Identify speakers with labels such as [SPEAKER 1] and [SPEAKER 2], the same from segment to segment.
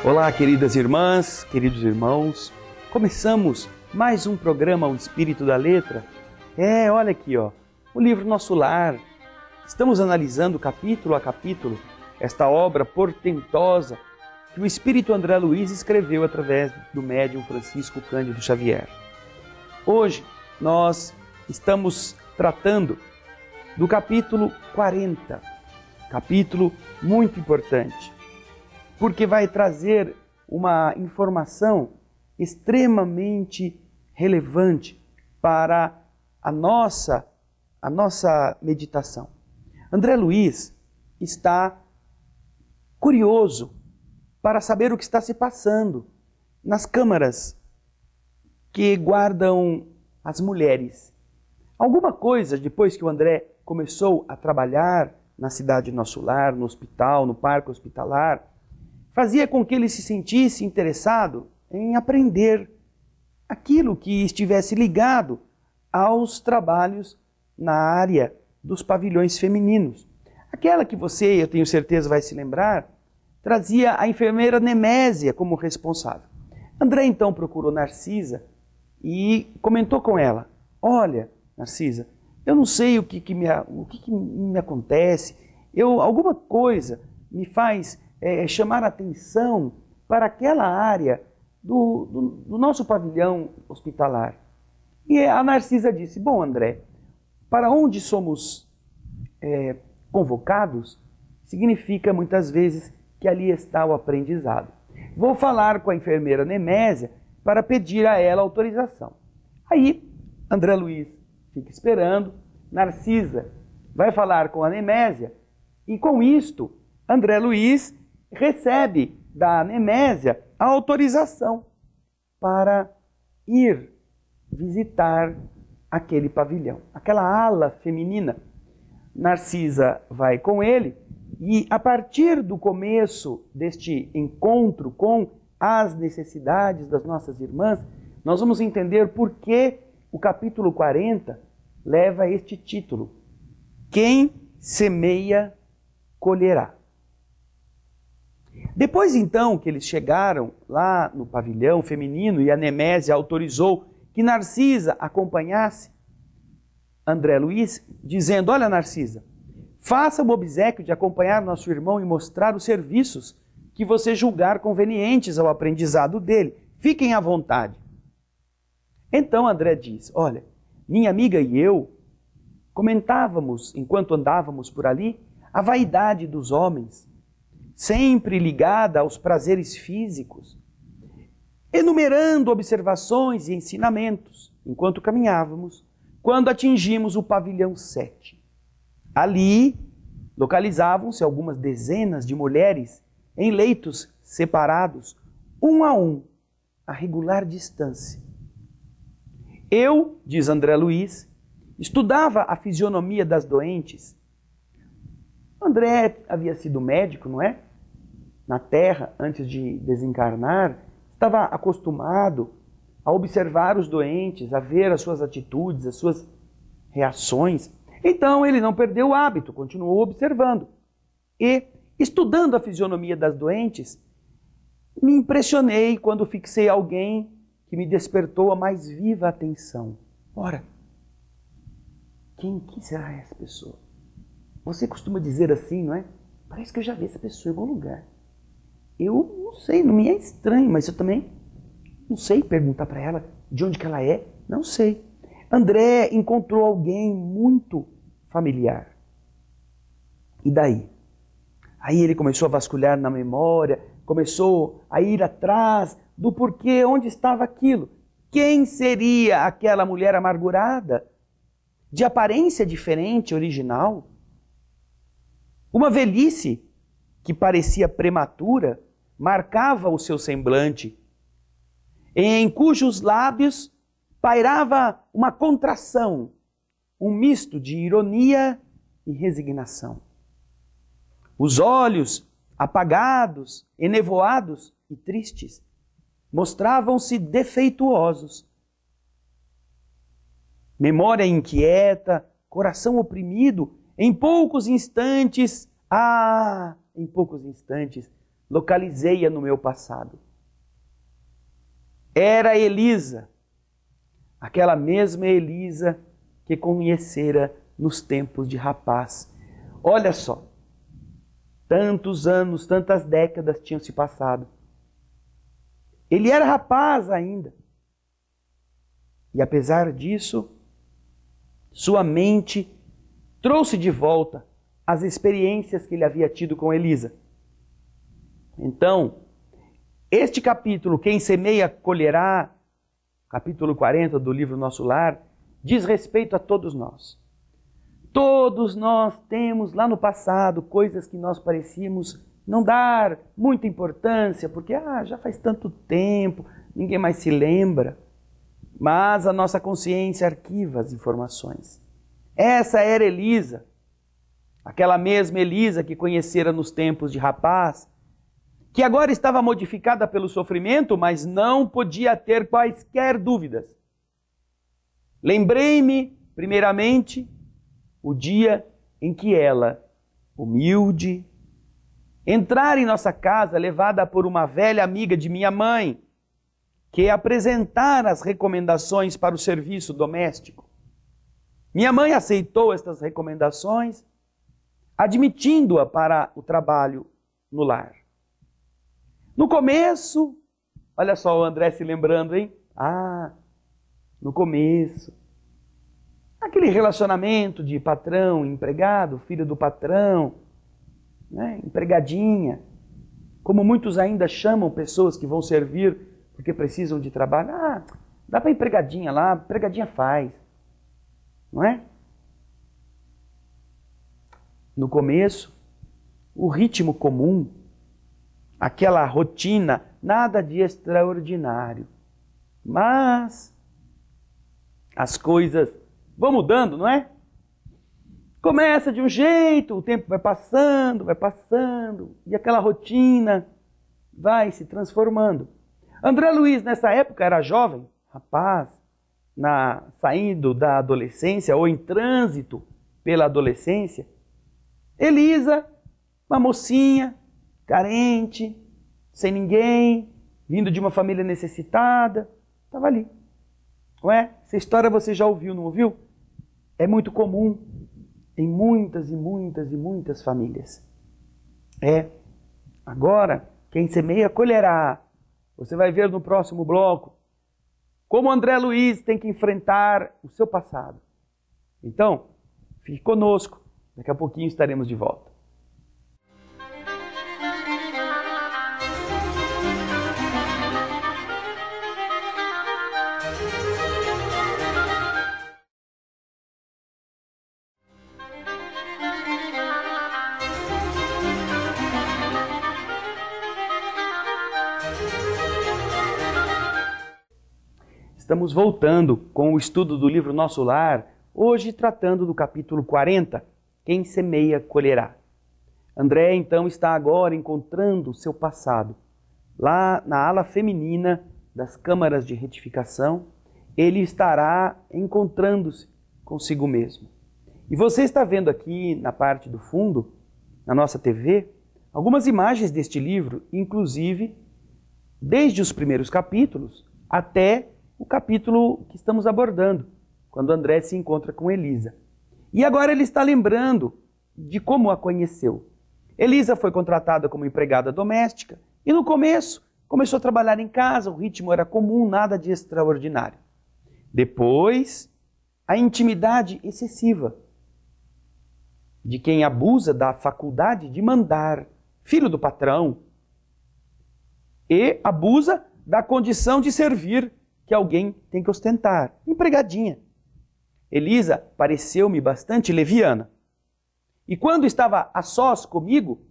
[SPEAKER 1] Olá, queridas irmãs, queridos irmãos. Começamos mais um programa O Espírito da Letra. Olha aqui, ó, o livro Nosso Lar. Estamos analisando capítulo a capítulo esta obra portentosa que o Espírito André Luiz escreveu através do médium Francisco Cândido Xavier. Hoje nós estamos tratando do capítulo 40, capítulo muito importante, porque vai trazer uma informação extremamente relevante para a nossa meditação. André Luiz está curioso para saber o que está se passando nas câmaras que guardam as mulheres. Alguma coisa, depois que o André começou a trabalhar na cidade Nosso Lar, no hospital, no parque hospitalar, fazia com que ele se sentisse interessado em aprender aquilo que estivesse ligado aos trabalhos na área dos pavilhões femininos. Aquela que você, eu tenho certeza, vai se lembrar, trazia a enfermeira Nemésia como responsável. André então procurou Narcisa e comentou com ela: olha, Narcisa, eu não sei o que me acontece, alguma coisa me faz chamar a atenção para aquela área do nosso pavilhão hospitalar. E a Narcisa disse: bom, André, para onde somos convocados, significa muitas vezes que ali está o aprendizado. Vou falar com a enfermeira Nemésia para pedir a ela autorização. Aí, André Luiz fica esperando, Narcisa vai falar com a Nemésia, e com isto, André Luiz recebe da Nemésia a autorização para ir visitar aquele pavilhão, aquela ala feminina. Narcisa vai com ele e, a partir do começo deste encontro com as necessidades das nossas irmãs, nós vamos entender por que o capítulo 40 leva este título: Quem semeia, colherá. Depois então que eles chegaram lá no pavilhão feminino e a Nemésia autorizou que Narcisa acompanhasse André Luiz, dizendo: olha, Narcisa, faça o obséquio de acompanhar nosso irmão e mostrar os serviços que você julgar convenientes ao aprendizado dele. Fiquem à vontade. Então André diz: olha, minha amiga e eu comentávamos, enquanto andávamos por ali, a vaidade dos homens, sempre ligada aos prazeres físicos, enumerando observações e ensinamentos, enquanto caminhávamos, quando atingimos o pavilhão 7. Ali localizavam-se algumas dezenas de mulheres em leitos separados, um a regular distância. Eu, diz André Luiz, estudava a fisionomia das doentes. André havia sido médico, não é? Na Terra, antes de desencarnar, estava acostumado a observar os doentes, a ver as suas atitudes, as suas reações. Então ele não perdeu o hábito, continuou observando. E, estudando a fisionomia das doentes, me impressionei quando fixei alguém que me despertou a mais viva atenção. Ora, quem será essa pessoa? Você costuma dizer assim, não é? Parece que eu já vi essa pessoa em algum lugar. Eu não sei, não me é estranho, mas eu também não sei perguntar para ela de onde que ela é. Não sei. André encontrou alguém muito familiar. E daí? Aí ele começou a vasculhar na memória, começou a ir atrás do porquê, onde estava aquilo. Quem seria aquela mulher amargurada, de aparência diferente, original? Uma velhice que parecia prematura marcava o seu semblante, em cujos lábios pairava uma contração, um misto de ironia e resignação. Os olhos, apagados, enevoados e tristes, mostravam-se defeituosos. Memória inquieta, coração oprimido, em poucos instantes, localizei-a no meu passado. Era Elisa, aquela mesma Elisa que conhecera nos tempos de rapaz. Olha só, tantos anos, tantas décadas tinham se passado. Ele era rapaz ainda. E apesar disso, sua mente trouxe de volta as experiências que ele havia tido com Elisa. Então, este capítulo, Quem semeia colherá, capítulo 40 do livro Nosso Lar, diz respeito a todos nós. Todos nós temos lá no passado coisas que nós parecíamos não dar muita importância, porque já faz tanto tempo, ninguém mais se lembra. Mas a nossa consciência arquiva as informações. Essa era Elisa, aquela mesma Elisa que conhecera nos tempos de rapaz, que agora estava modificada pelo sofrimento, mas não podia ter quaisquer dúvidas. Lembrei-me, primeiramente, o dia em que ela, humilde, entrar em nossa casa, levada por uma velha amiga de minha mãe, que apresentara as recomendações para o serviço doméstico. Minha mãe aceitou estas recomendações, admitindo-a para o trabalho no lar. No começo, olha só o André se lembrando, hein? No começo, aquele relacionamento de patrão, empregado, filho do patrão, né? Empregadinha, como muitos ainda chamam pessoas que vão servir porque precisam de trabalho. Dá para empregadinha lá, empregadinha faz, não é? No começo, o ritmo comum, aquela rotina, nada de extraordinário. Mas as coisas vão mudando, não é? Começa de um jeito, o tempo vai passando, e aquela rotina vai se transformando. André Luiz, nessa época, era jovem, rapaz, saindo da adolescência ou em trânsito pela adolescência. Elisa, uma mocinha, carente, sem ninguém, vindo de uma família necessitada, estava ali. Ué, essa história você já ouviu, não ouviu? É muito comum em muitas e muitas e muitas famílias. Agora, quem semeia colherá. Você vai ver no próximo bloco como André Luiz tem que enfrentar o seu passado. Então, fique conosco. Daqui a pouquinho estaremos de volta. Estamos voltando com o estudo do livro Nosso Lar, hoje tratando do capítulo 40, Quem semeia colherá. André, então, está agora encontrando o seu passado. Lá na ala feminina das câmaras de retificação, ele estará encontrando-se consigo mesmo. E você está vendo aqui na parte do fundo, na nossa TV, algumas imagens deste livro, inclusive desde os primeiros capítulos até o capítulo que estamos abordando, quando André se encontra com Elisa. E agora ele está lembrando de como a conheceu. Elisa foi contratada como empregada doméstica e no começo começou a trabalhar em casa, o ritmo era comum, nada de extraordinário. Depois, a intimidade excessiva de quem abusa da faculdade de mandar, filho do patrão, e abusa da condição de servir que alguém tem que ostentar, empregadinha. Elisa pareceu-me bastante leviana. E quando estava a sós comigo,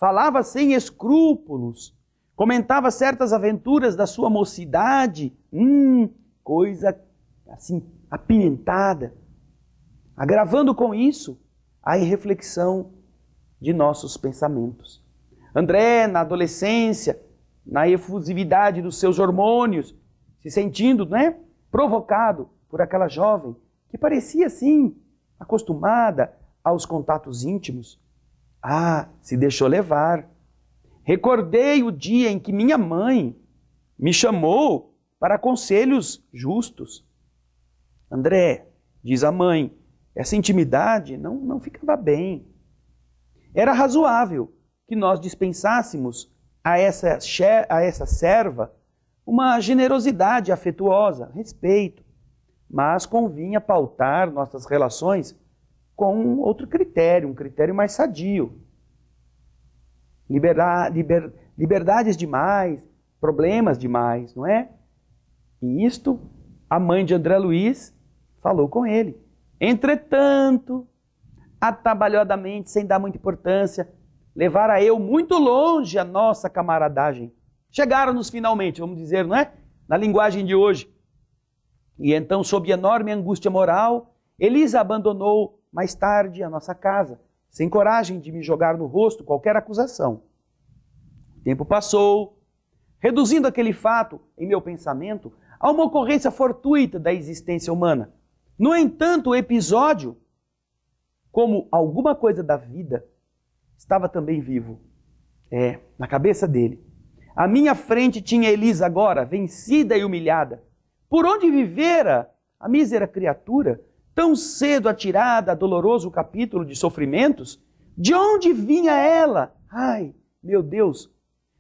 [SPEAKER 1] falava sem escrúpulos, comentava certas aventuras da sua mocidade, coisa assim apimentada, agravando com isso a irreflexão de nossos pensamentos. André, na adolescência, na efusividade dos seus hormônios, se sentindo, provocado por aquela jovem que parecia, assim, acostumada aos contatos íntimos. Se deixou levar. Recordei o dia em que minha mãe me chamou para conselhos justos. André, diz a mãe, essa intimidade não ficava bem. Era razoável que nós dispensássemos a essa serva uma generosidade afetuosa, respeito, mas convinha pautar nossas relações com outro critério, um critério mais sadio. Liberdades demais, problemas demais, não é? E isto, a mãe de André Luiz falou com ele. Entretanto, atabalhadamente, sem dar muita importância, levara eu muito longe a nossa camaradagem. Chegaram-nos finalmente, vamos dizer, não é? Na linguagem de hoje. E então, sob enorme angústia moral, Elisa abandonou mais tarde a nossa casa, sem coragem de me jogar no rosto qualquer acusação. O tempo passou, reduzindo aquele fato, em meu pensamento, a uma ocorrência fortuita da existência humana. No entanto, o episódio, como alguma coisa da vida, estava também vivo. Na cabeça dele. À minha frente tinha Elisa agora, vencida e humilhada. Por onde vivera a mísera criatura, tão cedo atirada a doloroso capítulo de sofrimentos? De onde vinha ela? Ai, meu Deus!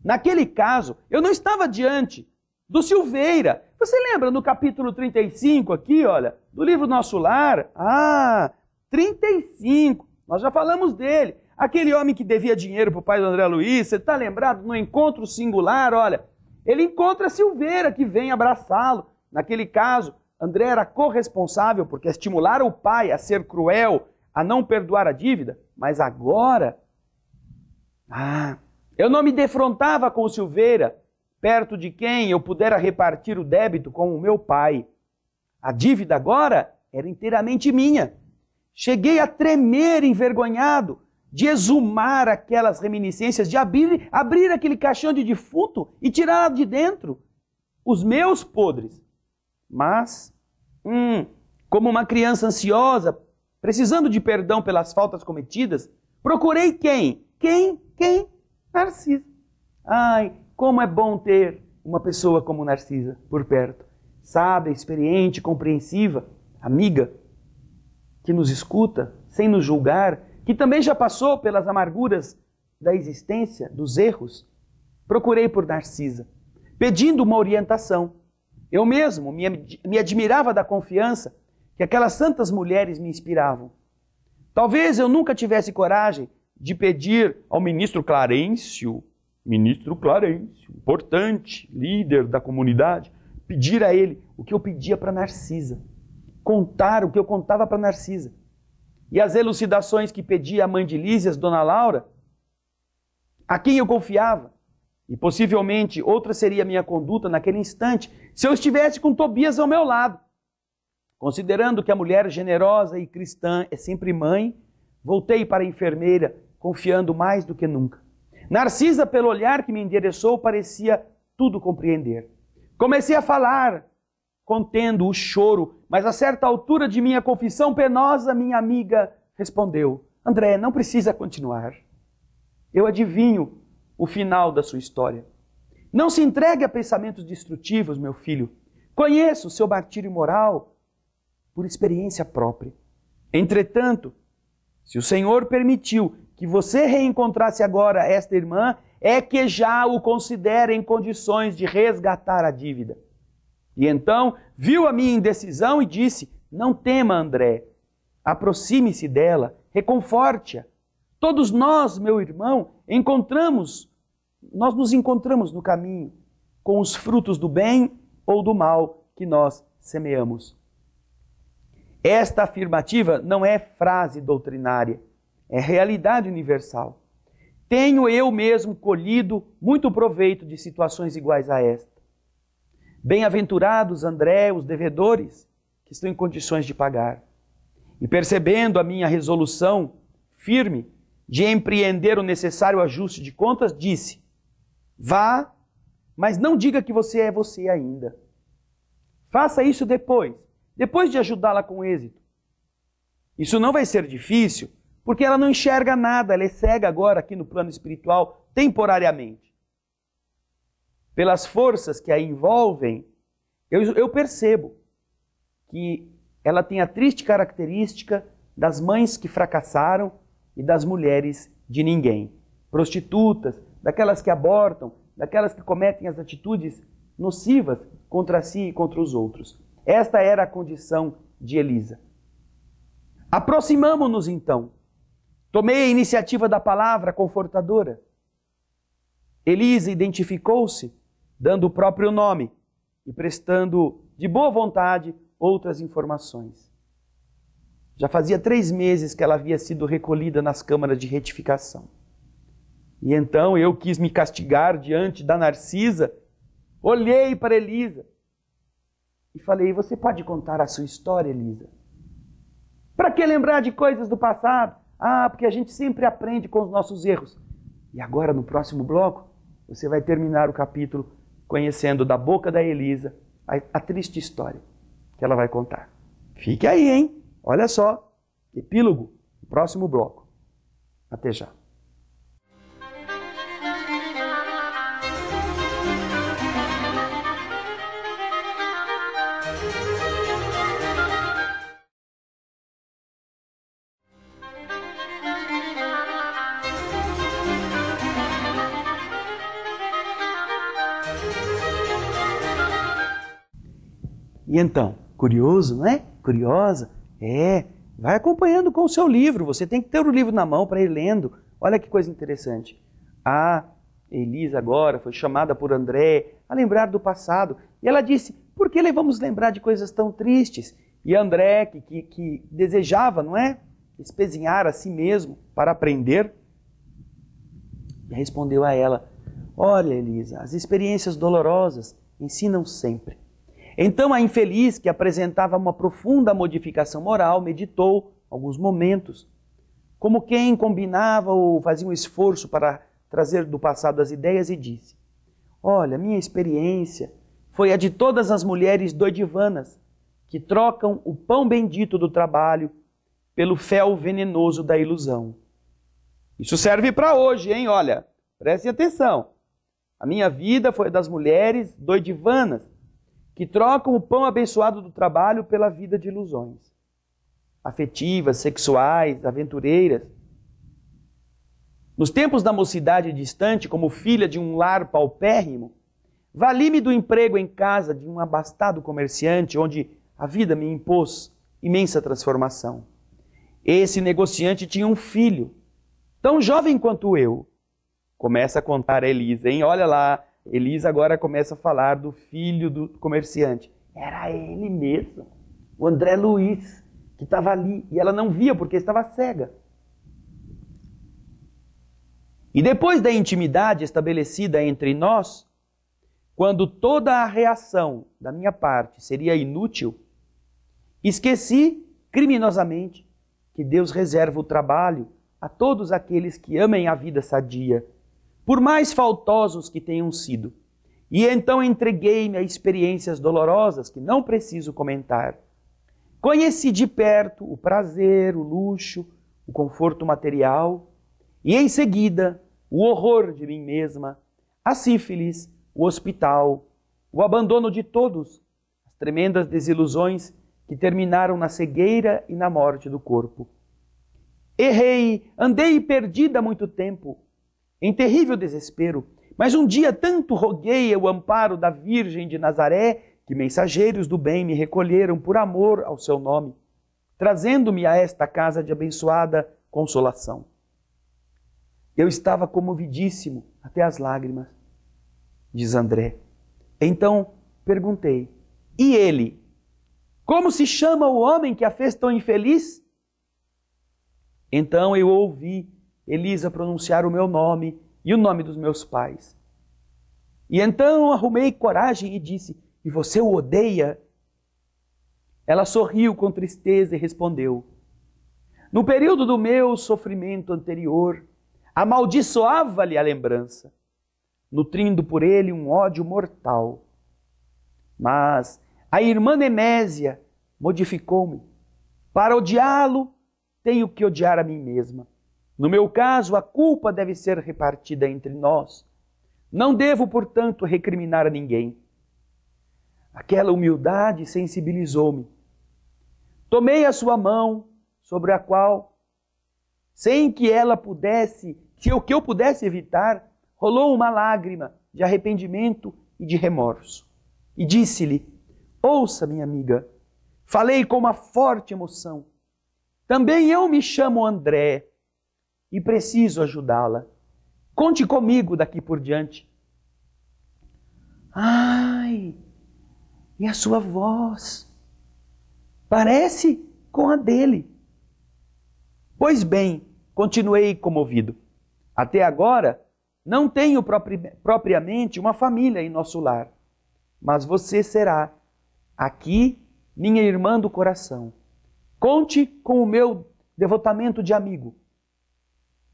[SPEAKER 1] Naquele caso, eu não estava diante do Silveira. Você lembra no capítulo 35 aqui, olha, do livro Nosso Lar? 35, nós já falamos dele. Aquele homem que devia dinheiro para o pai do André Luiz, você está lembrado? No encontro singular, olha, ele encontra a Silveira que vem abraçá-lo. Naquele caso, André era corresponsável porque estimulara o pai a ser cruel, a não perdoar a dívida. Mas agora, eu não me defrontava com o Silveira, perto de quem eu pudera repartir o débito com o meu pai. A dívida agora era inteiramente minha. Cheguei a tremer envergonhado de exumar aquelas reminiscências, de abrir aquele caixão de defunto e tirar de dentro os meus podres. Mas, como uma criança ansiosa, precisando de perdão pelas faltas cometidas, procurei quem? Quem? Narcisa. Ai, como é bom ter uma pessoa como Narcisa por perto. Sábia, experiente, compreensiva, amiga, que nos escuta, sem nos julgar, que também já passou pelas amarguras da existência, dos erros. Procurei por Narcisa, pedindo uma orientação. Eu mesmo me admirava da confiança que aquelas santas mulheres me inspiravam. Talvez eu nunca tivesse coragem de pedir ao ministro Clarencio, importante, líder da comunidade, pedir a ele o que eu pedia para Narcisa, contar o que eu contava para Narcisa. E as elucidações que pedia a mãe de Lísias, Dona Laura, a quem eu confiava. E possivelmente outra seria a minha conduta naquele instante, se eu estivesse com Tobias ao meu lado. Considerando que a mulher generosa e cristã é sempre mãe, voltei para a enfermeira, confiando mais do que nunca. Narcisa, pelo olhar que me endereçou, parecia tudo compreender. Comecei a falar, contendo o choro, mas a certa altura de minha confissão penosa, minha amiga respondeu: André, não precisa continuar. Eu adivinho o final da sua história. Não se entregue a pensamentos destrutivos, meu filho. Conheço o seu martírio moral por experiência própria. Entretanto, se o Senhor permitiu que você reencontrasse agora esta irmã, é que já o considera em condições de resgatar a dívida. E então viu a minha indecisão e disse: não tema, André, aproxime-se dela, reconforte-a. Todos nós, meu irmão, nós nos encontramos no caminho com os frutos do bem ou do mal que nós semeamos. Esta afirmativa não é frase doutrinária, é realidade universal. Tenho eu mesmo colhido muito proveito de situações iguais a esta. Bem-aventurados, André, os devedores, que estão em condições de pagar. E percebendo a minha resolução firme de empreender o necessário ajuste de contas, disse: vá, mas não diga que você é você ainda. Faça isso depois de ajudá-la com êxito. Isso não vai ser difícil, porque ela não enxerga nada, ela é cega agora aqui no plano espiritual, temporariamente. Pelas forças que a envolvem, eu percebo que ela tem a triste característica das mães que fracassaram e das mulheres de ninguém. Prostitutas, daquelas que abortam, daquelas que cometem as atitudes nocivas contra si e contra os outros. Esta era a condição de Elisa. Aproximamo-nos então. Tomei a iniciativa da palavra confortadora. Elisa identificou-se, dando o próprio nome e prestando de boa vontade outras informações. Já fazia 3 meses que ela havia sido recolhida nas câmaras de retificação. E então eu quis me castigar diante da Narcisa, olhei para Elisa e falei: você pode contar a sua história, Elisa? Para que lembrar de coisas do passado? Ah, porque a gente sempre aprende com os nossos erros. E agora, no próximo bloco, você vai terminar o capítulo conhecendo da boca da Elisa a triste história que ela vai contar. Fique aí, hein? Olha só, epílogo, próximo bloco. Até já. E então, curioso, não é? Curiosa? É, vai acompanhando com o seu livro, você tem que ter o livro na mão para ir lendo. Olha que coisa interessante. A Elisa agora foi chamada por André a lembrar do passado. E ela disse: por que vamos lembrar de coisas tão tristes? E André, que desejava, não é? Espezinhar a si mesmo para aprender, respondeu a ela: olha, Elisa, as experiências dolorosas ensinam sempre. Então a infeliz, que apresentava uma profunda modificação moral, meditou alguns momentos, como quem combinava ou fazia um esforço para trazer do passado as ideias, e disse: olha, minha experiência foi a de todas as mulheres doidivanas que trocam o pão bendito do trabalho pelo fel venenoso da ilusão. Isso serve para hoje, hein? Olha, prestem atenção. A minha vida foi a das mulheres doidivanas que trocam o pão abençoado do trabalho pela vida de ilusões afetivas, sexuais, aventureiras. Nos tempos da mocidade distante, como filha de um lar paupérrimo, vali-me do emprego em casa de um abastado comerciante, onde a vida me impôs imensa transformação. Esse negociante tinha um filho, tão jovem quanto eu. Começa a contar a Elisa, hein? Olha lá, Elisa agora começa a falar do filho do comerciante. Era ele mesmo, o André Luiz, que estava ali. E ela não via porque estava cega. E depois da intimidade estabelecida entre nós, quando toda a reação da minha parte seria inútil, esqueci criminosamente que Deus reserva o trabalho a todos aqueles que amem a vida sadia, por mais faltosos que tenham sido. E então entreguei-me a experiências dolorosas que não preciso comentar. Conheci de perto o prazer, o luxo, o conforto material, e em seguida o horror de mim mesma, a sífilis, o hospital, o abandono de todos, as tremendas desilusões que terminaram na cegueira e na morte do corpo. Errei, andei perdida há muito tempo, em terrível desespero, mas um dia tanto roguei o amparo da Virgem de Nazaré, que mensageiros do bem me recolheram por amor ao seu nome, trazendo-me a esta casa de abençoada consolação. Eu estava comovidíssimo até as lágrimas, diz André. Então perguntei: e ele? Como se chama o homem que a fez tão infeliz? Então eu ouvi Elisa pronunciar o meu nome e o nome dos meus pais. E então arrumei coragem e disse: e você o odeia? Ela sorriu com tristeza e respondeu: no período do meu sofrimento anterior, amaldiçoava-lhe a lembrança, nutrindo por ele um ódio mortal. Mas a irmã Nemésia modificou-me para odiá-lo tenho que odiar a mim mesma. No meu caso, a culpa deve ser repartida entre nós. Não devo, portanto, recriminar a ninguém. Aquela humildade sensibilizou-me. Tomei a sua mão, sobre a qual, sem que ela pudesse, que eu pudesse evitar, rolou uma lágrima de arrependimento e de remorso. E disse-lhe: ouça, minha amiga, falei com uma forte emoção. Também eu me chamo André e preciso ajudá-la. Conte comigo daqui por diante. Ai, e a sua voz parece com a dele. Pois bem, continuei comovido. Até agora, não tenho propriamente uma família em nosso lar, mas você será, aqui, minha irmã do coração. Conte com o meu devotamento de amigo.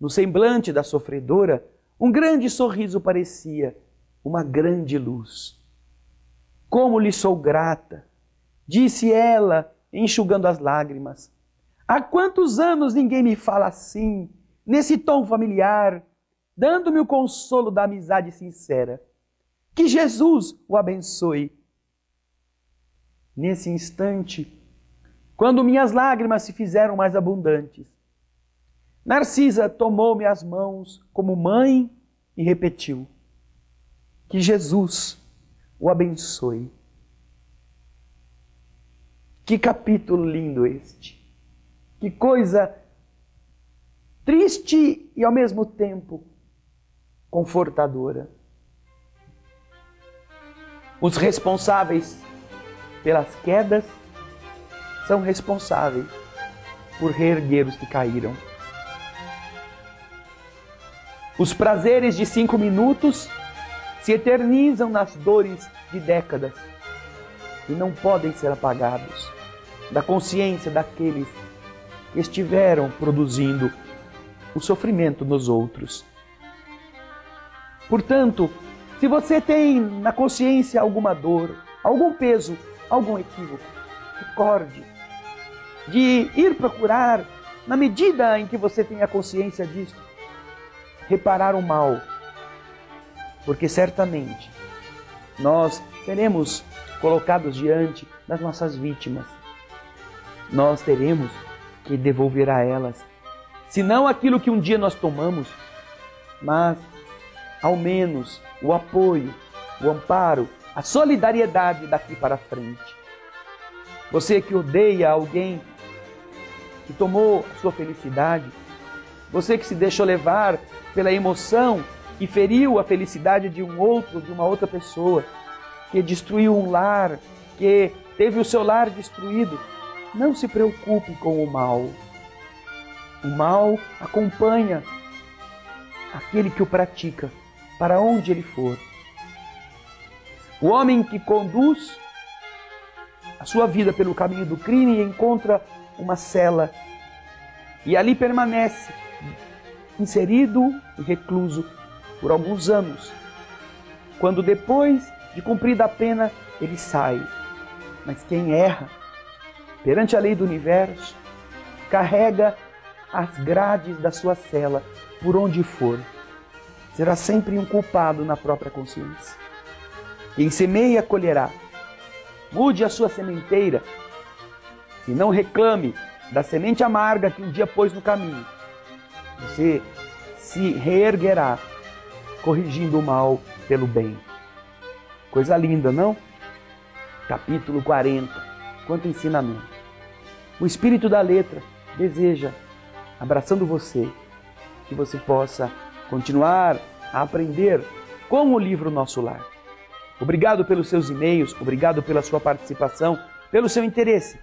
[SPEAKER 1] No semblante da sofredora, um grande sorriso parecia, uma grande luz. Como lhe sou grata, disse ela, enxugando as lágrimas. Há quantos anos ninguém me fala assim, nesse tom familiar, dando-me o consolo da amizade sincera. Que Jesus o abençoe. Nesse instante, quando minhas lágrimas se fizeram mais abundantes, Narcisa tomou-me as mãos como mãe e repetiu: que Jesus o abençoe. Que capítulo lindo este! Que coisa triste e ao mesmo tempo confortadora. Os responsáveis pelas quedas são responsáveis por reerguer os que caíram. Os prazeres de 5 minutos se eternizam nas dores de décadas e não podem ser apagados da consciência daqueles que estiveram produzindo o sofrimento nos outros. Portanto, se você tem na consciência alguma dor, algum peso, algum equívoco, recorde de ir procurar, na medida em que você tem a consciência disso, reparar o mal, porque certamente nós seremos colocados diante das nossas vítimas. Nós teremos que devolver a elas, se não aquilo que um dia nós tomamos, mas ao menos o apoio, o amparo, a solidariedade daqui para frente. Você que odeia alguém que tomou a sua felicidade, você que se deixou levar pela emoção e feriu a felicidade de um outro, de uma outra pessoa, que destruiu um lar, que teve o seu lar destruído, não se preocupe com o mal. O mal acompanha aquele que o pratica, para onde ele for. O homem que conduz a sua vida pelo caminho do crime encontra uma cela e ali permanece inserido e recluso por alguns anos, quando depois de cumprida a pena ele sai. Mas quem erra perante a lei do universo carrega as grades da sua cela por onde for. Será sempre um culpado na própria consciência. Quem semeia, colherá. Mude a sua sementeira e não reclame da semente amarga que um dia pôs no caminho. Você se reerguerá, corrigindo o mal pelo bem. Coisa linda, não? Capítulo 40. Quanto ensinamento. O espírito da letra deseja, abraçando você, que você possa continuar a aprender com o livro Nosso Lar. Obrigado pelos seus e-mails, obrigado pela sua participação, pelo seu interesse.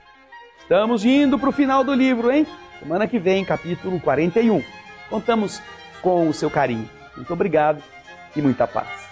[SPEAKER 1] Estamos indo para o final do livro, hein? Semana que vem, capítulo 41. Contamos com o seu carinho. Muito obrigado e muita paz.